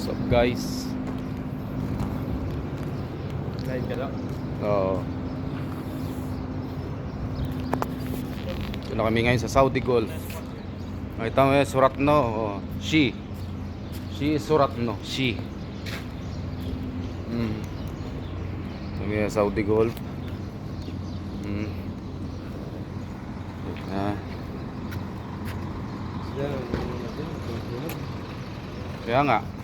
What's up guys? Live ka daw? Oo. Ito na kami ngayon sa Saudi Golf. Nakita mo yung surat no? Oh. She is surat no? She. Kami sa Saudi Golf. Ah. Kaya nga